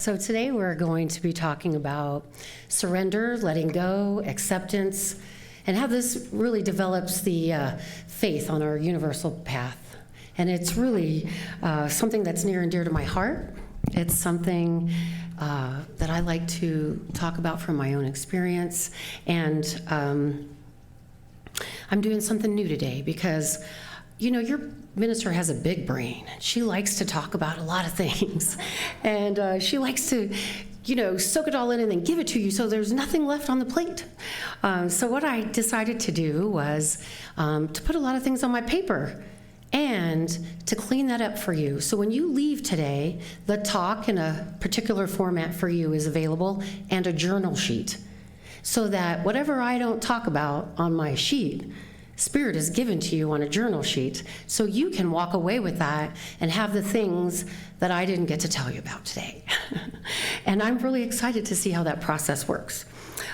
So today we're going to be talking about surrender, letting go, acceptance, and how this really develops the faith on our universal path. And it's really something that's near and dear to my heart. It's something that I like to talk about from my own experience. And I'm doing something new today because, you know, your minister has a big brain. She likes to talk about a lot of things. And she likes to, you know, soak it all in and then give it to you so there's nothing left on the plate. So what I decided to do was to put a lot of things on my paper and to clean that up for you. So when you leave today, the talk in a particular format for you is available and a journal sheet. So that whatever I don't talk about on my sheet, Spirit is given to you on a journal sheet, so you can walk away with that and have the things that I didn't get to tell you about today. And I'm really excited to see how that process works.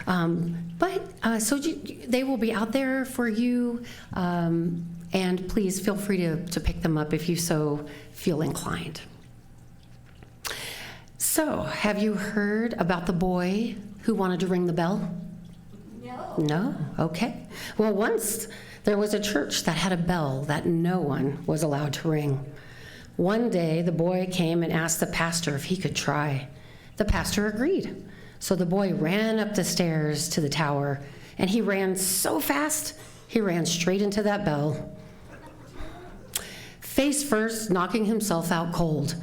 They will be out there for you, and please feel free to pick them up if you so feel inclined. So, have you heard about the boy who wanted to ring the bell? No. No? Okay. Well, once there was a church that had a bell that no one was allowed to ring. One day, the boy came and asked the pastor if he could try. The pastor agreed. So the boy ran up the stairs to the tower, and he ran so fast, he ran straight into that bell. Face first, knocking himself out cold.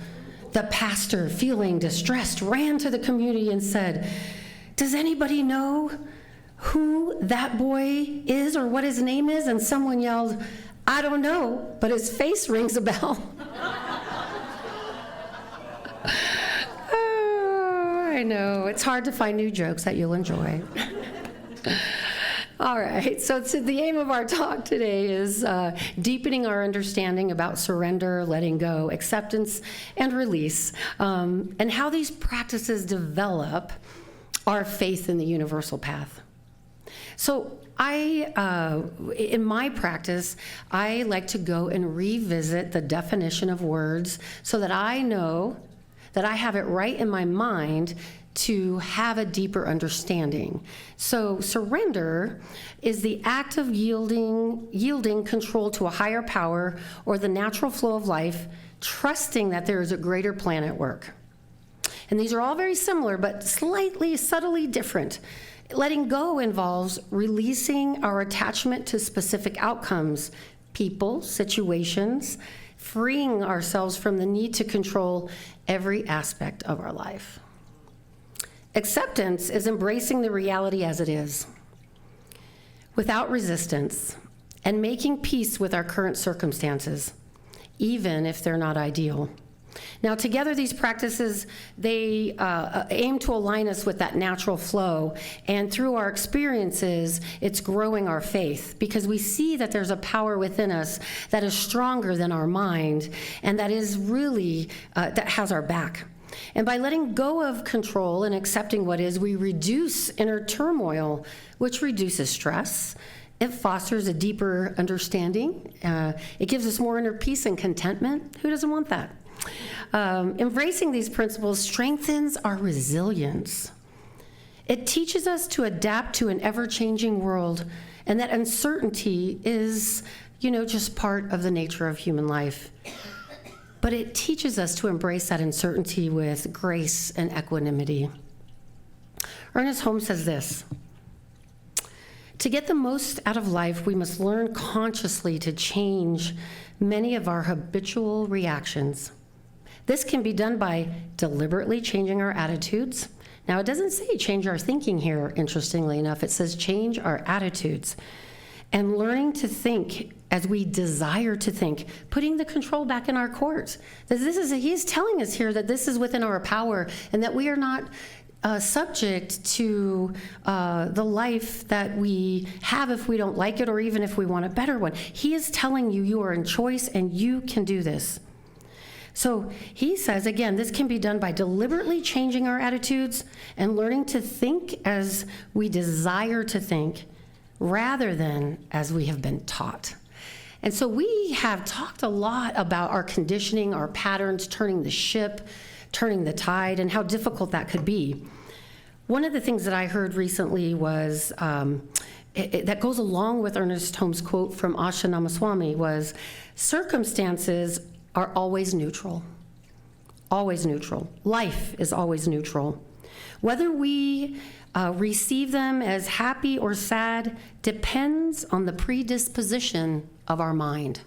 The pastor, feeling distressed, ran to the community and said, "Does anybody know who that boy is or what his name is?" And someone yelled, "I don't know, but his face rings a bell." Oh, I know. It's hard to find new jokes that you'll enjoy. All right, so the aim of our talk today is deepening our understanding about surrender, letting go, acceptance, and release, and how these practices develop our faith in the universal path. So in my practice, I like to go and revisit the definition of words so that I know that I have it right in my mind to have a deeper understanding. So surrender is the act of yielding control to a higher power or the natural flow of life, trusting that there is a greater plan at work. And these are all very similar, but slightly, subtly different. Letting go involves releasing our attachment to specific outcomes, people, situations, freeing ourselves from the need to control every aspect of our life. Acceptance is embracing the reality as it is, without resistance, and making peace with our current circumstances, even if they're not ideal. Now, together, these practices, they aim to align us with that natural flow, and through our experiences, it's growing our faith, because we see that there's a power within us that is stronger than our mind, and that is really, that has our back. And by letting go of control and accepting what is, we reduce inner turmoil, which reduces stress. It fosters a deeper understanding. It gives us more inner peace and contentment. Who doesn't want that? Embracing these principles strengthens our resilience. It teaches us to adapt to an ever-changing world, and that uncertainty is, just part of the nature of human life. But it teaches us to embrace that uncertainty with grace and equanimity. Ernest Holmes says this: "To get the most out of life, we must learn consciously to change many of our habitual reactions. This can be done by deliberately changing our attitudes." Now, it doesn't say change our thinking here, interestingly enough. It says change our attitudes. And learning to think as we desire to think, putting the control back in our court. He's telling us here that this is within our power and that we are not subject to the life that we have if we don't like it or even if we want a better one. He is telling you you are in choice and you can do this. So he says, again, this can be done by deliberately changing our attitudes and learning to think as we desire to think rather than as we have been taught. And so we have talked a lot about our conditioning, our patterns, turning the ship, turning the tide and how difficult that could be. One of the things that I heard recently was, that goes along with Ernest Holmes' quote from Asha Namaswamy, was, circumstances are always neutral. Always neutral. Life is always neutral. Whether we receive them as happy or sad depends on the predisposition of our mind.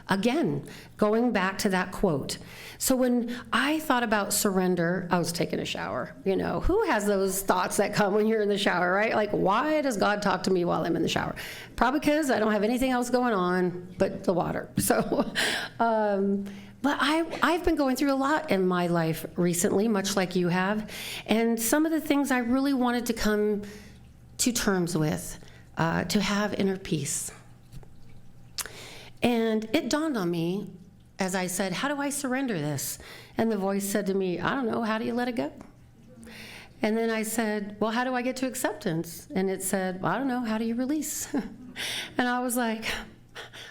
Again, going back to that quote. So when I thought about surrender, I was taking a shower. You know, who has those thoughts that come when you're in the shower, right? Like, why does God talk to me while I'm in the shower? Probably because I don't have anything else going on but the water. So, but I've been going through a lot in my life recently, much like you have. And some of the things I really wanted to come to terms with, to have inner peace. And it dawned on me as I said, how do I surrender this? And the voice said to me, I don't know, how do you let it go? And then I said, well, how do I get to acceptance? And it said, well, I don't know, how do you release? And I was like,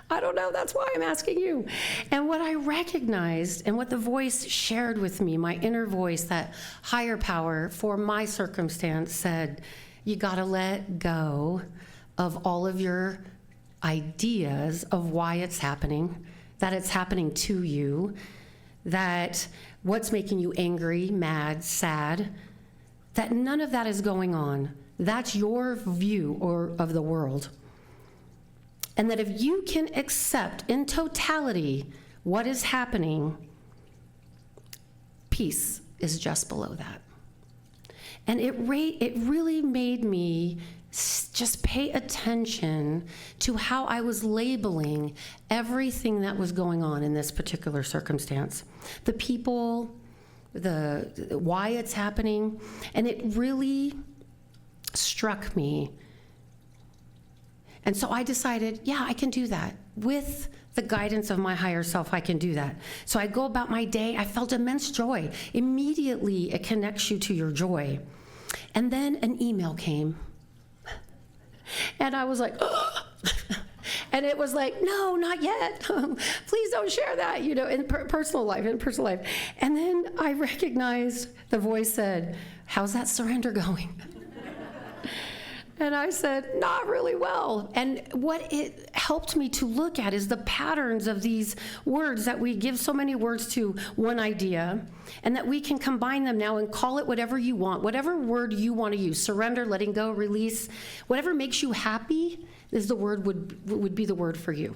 I don't know, that's why I'm asking you. And what I recognized and what the voice shared with me, my inner voice, that higher power for my circumstance said, you gotta let go of all of your ideas of why it's happening, that it's happening to you, that what's making you angry, mad, sad, that none of that is going on. That's your view of the world. And that if you can accept in totality what is happening, peace is just below that. And it really made me just pay attention to how I was labeling everything that was going on in this particular circumstance. The people, the why it's happening, and it really struck me. And so I decided, yeah, I can do that. With the guidance of my higher self, I can do that. So I go about my day, I felt immense joy. Immediately, it connects you to your joy. And then an email came. And I was like, oh. And it was like, no, not yet. Please don't share that, you know, in personal life. And then I recognized the voice said, how's that surrender going? And I said, not really well. And what it helped me to look at is the patterns of these words, that we give so many words to one idea, and that we can combine them now and call it whatever you want, whatever word you want to use, surrender, letting go, release, whatever makes you happy is the word would be the word for you.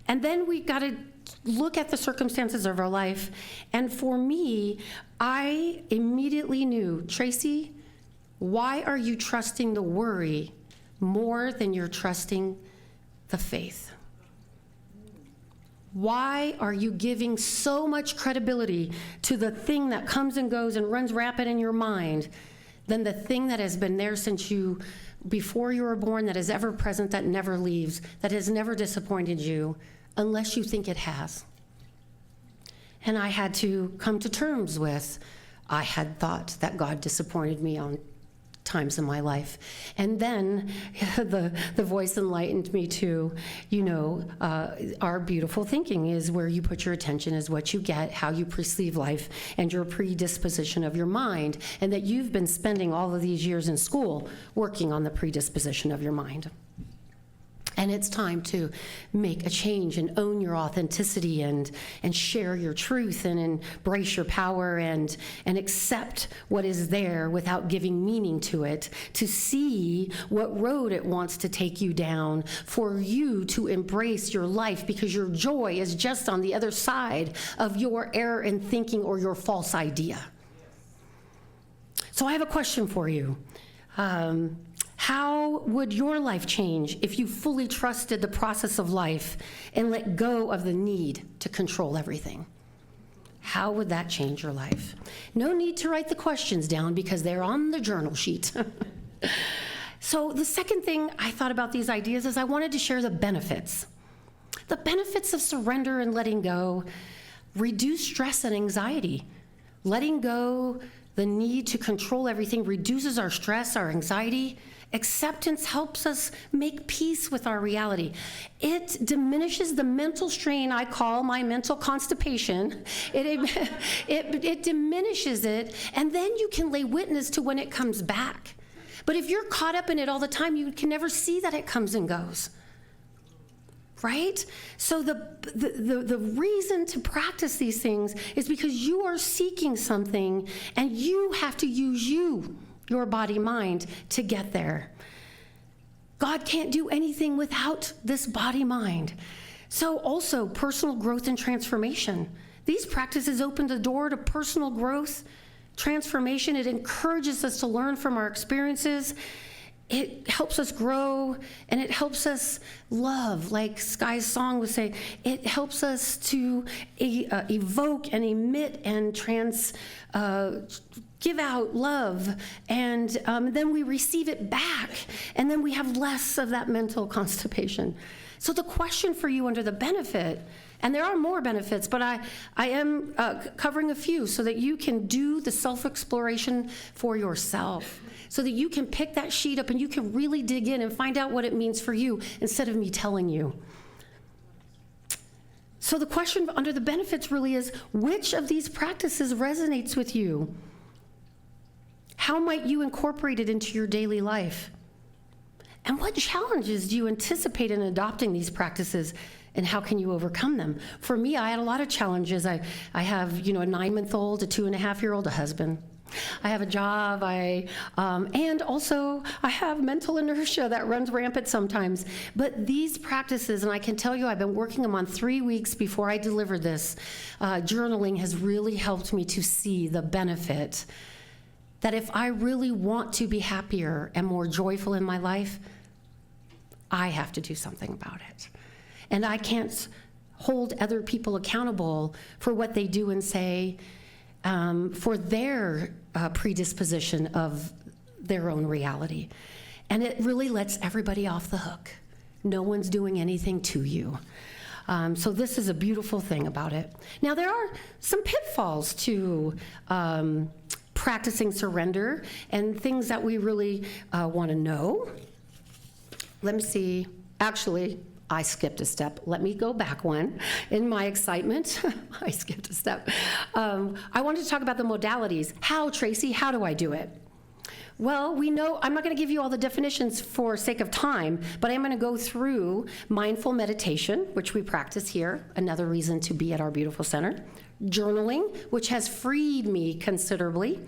And then we got to look at the circumstances of our life. And for me, I immediately knew, Tracey, why are you trusting the worry more than you're trusting the faith? Why are you giving so much credibility to the thing that comes and goes and runs rapid in your mind than the thing that has been there since before you were born, that is ever present, that never leaves, that has never disappointed you, unless you think it has? And I had to come to terms with, I had thought that God disappointed me on times in my life. And then the voice enlightened me to, our beautiful thinking is where you put your attention is what you get, how you perceive life, and your predisposition of your mind, and that you've been spending all of these years in school working on the predisposition of your mind. And it's time to make a change and own your authenticity and share your truth and embrace your power and accept what is there without giving meaning to it, to see what road it wants to take you down, for you to embrace your life, because your joy is just on the other side of your error in thinking or your false idea. So I have a question for you. How would your life change if you fully trusted the process of life and let go of the need to control everything? How would that change your life? No need to write the questions down because they're on the journal sheet. So the second thing I thought about these ideas is I wanted to share the benefits. The benefits of surrender and letting go: reduce stress and anxiety. Letting go the need to control everything reduces our stress, our anxiety, Acceptance helps us make peace with our reality. It diminishes the mental strain I call my mental constipation. It diminishes it, and then you can lay witness to when it comes back. But if you're caught up in it all the time, you can never see that it comes and goes. Right? So the reason to practice these things is because you are seeking something, and you have to use your body mind to get there. God can't do anything without this body mind. So also personal growth and transformation. These practices open the door to personal growth, transformation. It encourages us to learn from our experiences. It helps us grow, and it helps us love, like Sky's song was saying. It helps us to evoke and emit and give out love, and then we receive it back, and then we have less of that mental constipation. So the question for you under the benefit, and there are more benefits, but I am covering a few so that you can do the self-exploration for yourself, so that you can pick that sheet up and you can really dig in and find out what it means for you instead of me telling you. So the question under the benefits really is, which of these practices resonates with you? How might you incorporate it into your daily life? And what challenges do you anticipate in adopting these practices, and how can you overcome them? For me, I had a lot of challenges. I have, a 9-month-old, a 2.5-year-old, a husband. I have a job, and also I have mental inertia that runs rampant sometimes. But these practices, and I can tell you I've been working them on 3 weeks before I delivered this, journaling has really helped me to see the benefit that if I really want to be happier and more joyful in my life, I have to do something about it. And I can't hold other people accountable for what they do and say, for their predisposition of their own reality. And it really lets everybody off the hook. No one's doing anything to you. So this is a beautiful thing about it. Now, there are some pitfalls to practicing surrender and things that we really want to know. Let me see. Actually, I skipped a step. Let me go back one. In my excitement, I skipped a step. I wanted to talk about the modalities. How, Tracey? How do I do it? Well, we know, I'm not going to give you all the definitions for sake of time, but I'm going to go through mindful meditation, which we practice here, another reason to be at our beautiful center. Journaling, which has freed me considerably.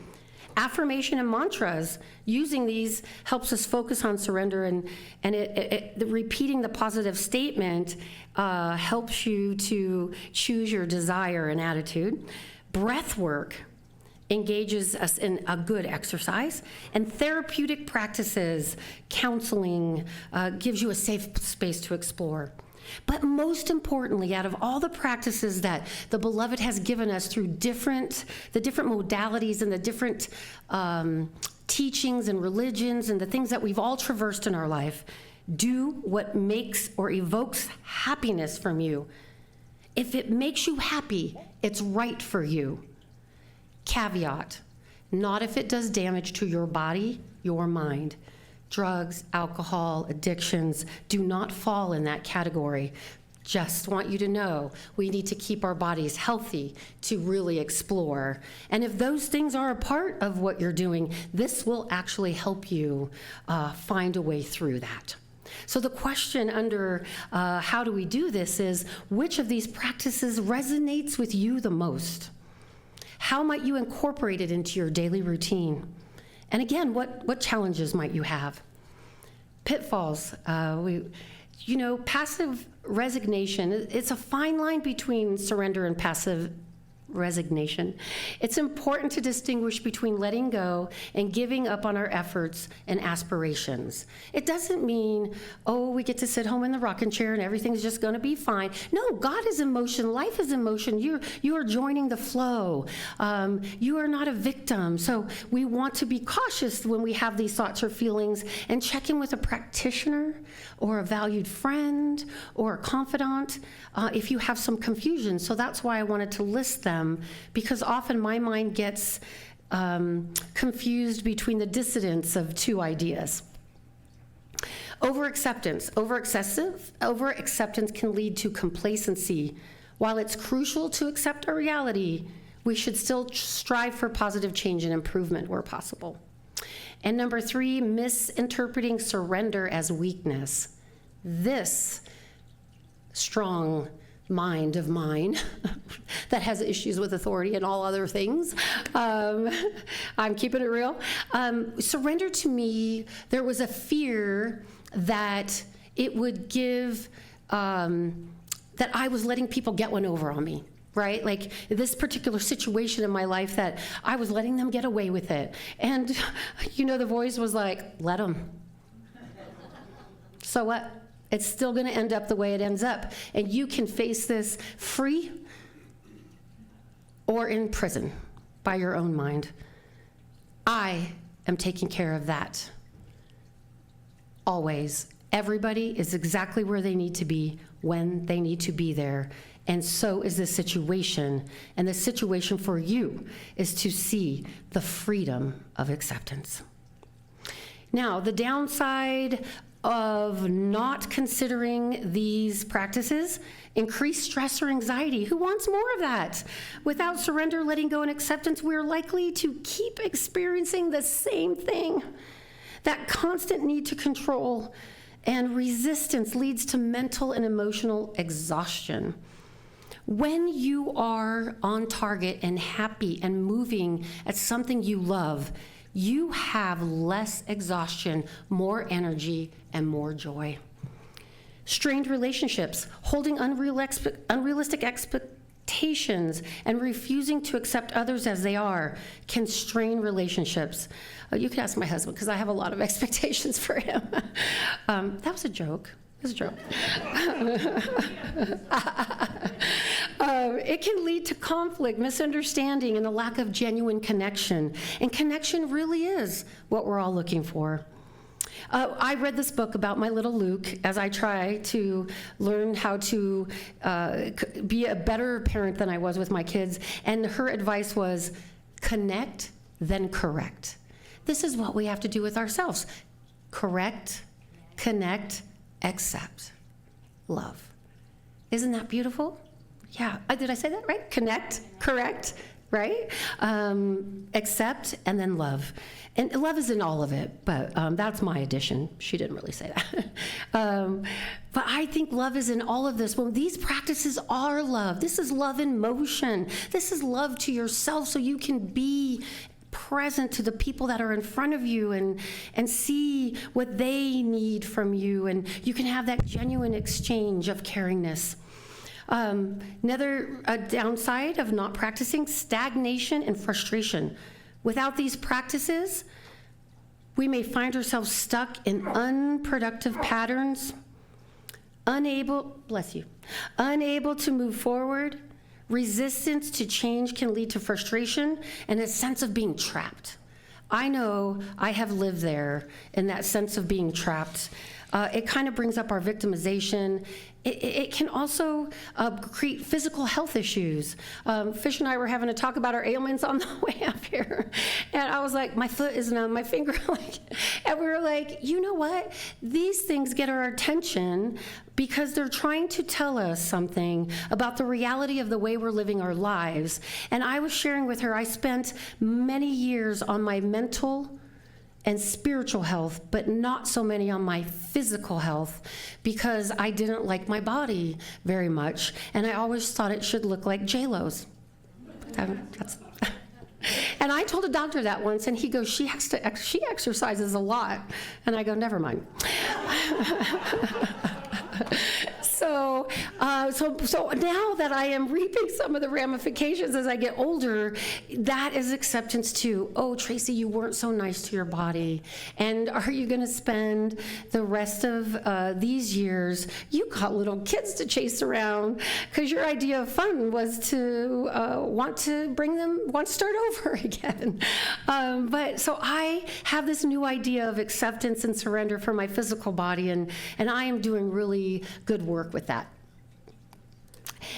Affirmation and mantras, using these helps us focus on surrender, and repeating the positive statement helps you to choose your desire and attitude. Breath work engages us in a good exercise, and therapeutic practices, counseling, gives you a safe space to explore. But most importantly, out of all the practices that the Beloved has given us through the different modalities and the different teachings and religions and the things that we've all traversed in our life, do what makes or evokes happiness from you. If it makes you happy, it's right for you. Caveat, not if it does damage to your body, your mind. Drugs, alcohol, addictions do not fall in that category. Just want you to know we need to keep our bodies healthy to really explore. And if those things are a part of what you're doing, this will actually help you find a way through that. So the question under how do we do this is, which of these practices resonates with you the most? How might you incorporate it into your daily routine? And again, what challenges might you have? Pitfalls. Passive resignation, it's a fine line between surrender and passive resignation. It's important to distinguish between letting go and giving up on our efforts and aspirations. It doesn't mean, we get to sit home in the rocking chair and everything's just going to be fine. No, God is in motion. Life is in motion. You are joining the flow. You are not a victim. So we want to be cautious when we have these thoughts or feelings, and check in with a practitioner or a valued friend or a confidant if you have some confusion. So that's why I wanted to list them, because often my mind gets confused between the dissonance of two ideas. Overacceptance can lead to complacency. While it's crucial to accept our reality, we should still strive for positive change and improvement where possible. And number 3, misinterpreting surrender as weakness. This strong mind of mine that has issues with authority and all other things, I'm keeping it real. Surrender to me, there was a fear that it would give, that I was letting people get one over on me. Right? Like this particular situation in my life that I was letting them get away with it. And, the voice was like, let them. So what? It's still going to end up the way it ends up. And you can face this free or in prison by your own mind. I am taking care of that. Always. Everybody is exactly where they need to be when they need to be there. And so is the situation. And the situation for you is to see the freedom of acceptance. Now, the downside of not considering these practices, increased stress or anxiety. Who wants more of that? Without surrender, letting go, and acceptance, we're likely to keep experiencing the same thing. That constant need to control and resistance leads to mental and emotional exhaustion. When you are on target and happy and moving at something you love, you have less exhaustion, more energy, and more joy. Strained relationships, holding unrealistic expectations, and refusing to accept others as they are can strain relationships. You can ask my husband, because I have a lot of expectations for him. That was a joke. It was a joke. It can lead to conflict, misunderstanding, and a lack of genuine connection. And connection really is what we're all looking for. I read this book about my little Luke as I try to learn how to be a better parent than I was with my kids. And her advice was, connect, then correct. This is what we have to do with ourselves. Correct, connect, accept, love. Isn't that beautiful? Yeah, did I say that right? Connect, correct, right? Accept, and then love. And love is in all of it, but that's my addition. She didn't really say that. But I think love is in all of this. Well, these practices are love. This is love in motion. This is love to yourself so you can be present to the people that are in front of you and see what they need from you, and you can have that genuine exchange of caringness. Another downside of not practicing, stagnation and frustration. Without these practices, we may find ourselves stuck in unproductive patterns, unable to move forward. Resistance to change can lead to frustration and a sense of being trapped. I know I have lived there in that sense of being trapped. It kind of brings up our victimization. It can also create physical health issues. Fish and I were having a talk about our ailments on the way up here. And I was like, my foot is numb, my finger, and we were like, you know what? These things get our attention because they're trying to tell us something about the reality of the way we're living our lives. And I was sharing with her, I spent many years on my mental and spiritual health, but not so many on my physical health because I didn't like my body very much. And I always thought it should look like J-Lo's. And I told a doctor that once, and he goes, she exercises a lot. And I go, never mind. So now that I am reaping some of the ramifications as I get older, that is acceptance too. Oh, Tracey, you weren't so nice to your body. And are you going to spend the rest of these years, you got little kids to chase around because your idea of fun was to want to start over again. But so I have this new idea of acceptance and surrender for my physical body, and I am doing really good work with that.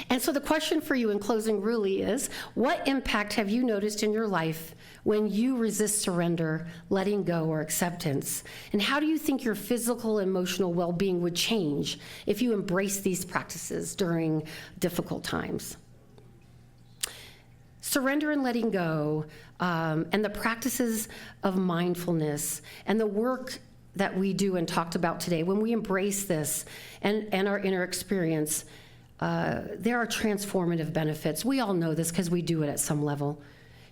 And so the question for you in closing really is, what impact have you noticed in your life when you resist surrender, letting go, or acceptance? And how do you think your physical and emotional well-being would change if you embrace these practices during difficult times? Surrender and letting go, and the practices of mindfulness and the work that we do and talked about today, when we embrace this and our inner experience, there are transformative benefits. We all know this because we do it at some level.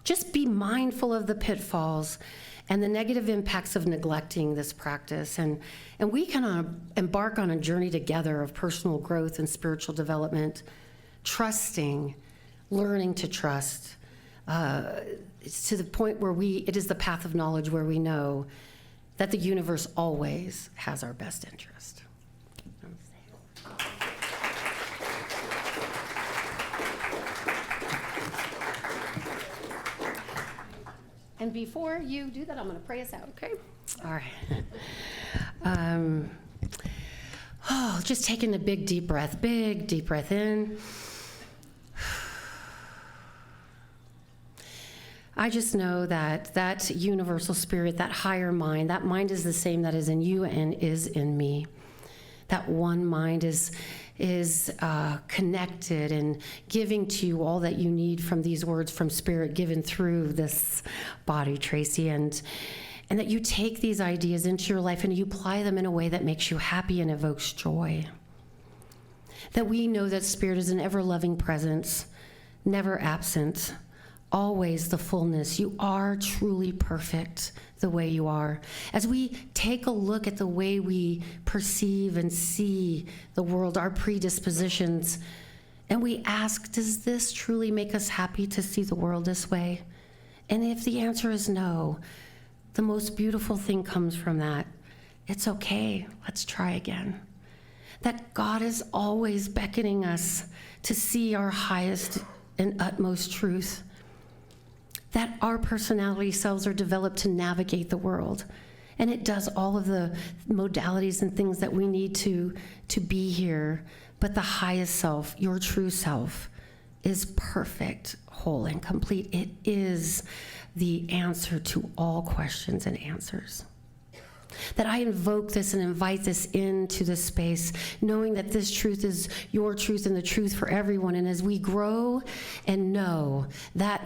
Just be mindful of the pitfalls and the negative impacts of neglecting this practice. And we can embark on a journey together of personal growth and spiritual development, trusting, learning to trust. It's to the point where it is the path of knowledge where we know that the universe always has our best interest. And before you do that, I'm going to pray us out, okay? All right. Just taking a big deep breath in. I just know that universal spirit, that higher mind, that mind is the same that is in you and is in me. That one mind is connected and giving to you all that you need from these words from spirit given through this body, Tracey, and that you take these ideas into your life and you apply them in a way that makes you happy and evokes joy. That we know that spirit is an ever-loving presence, never absent, always the fullness. You are truly perfect the way you are. As we take a look at the way we perceive and see the world, our predispositions, and we ask, does this truly make us happy to see the world this way? And if the answer is no, the most beautiful thing comes from that. It's okay, let's try again. That God is always beckoning us to see our highest and utmost truth. That our personality selves are developed to navigate the world. And it does all of the modalities and things that we need to be here. But the highest self, your true self, is perfect, whole, and complete. It is the answer to all questions and answers. That I invoke this and invite this into this space, knowing that this truth is your truth and the truth for everyone. And as we grow and know, that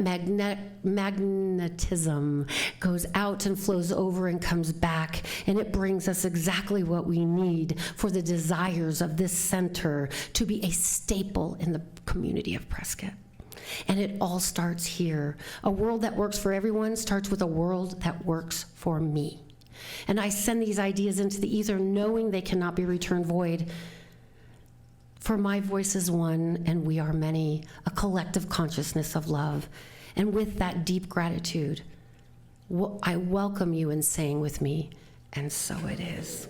magnetism goes out and flows over and comes back, and it brings us exactly what we need for the desires of this center to be a staple in the community of Prescott. And it all starts here. A world that works for everyone starts with a world that works for me. And I send these ideas into the ether knowing they cannot be returned void. For my voice is one and we are many, a collective consciousness of love. And with that deep gratitude, I welcome you in saying with me, and so it is.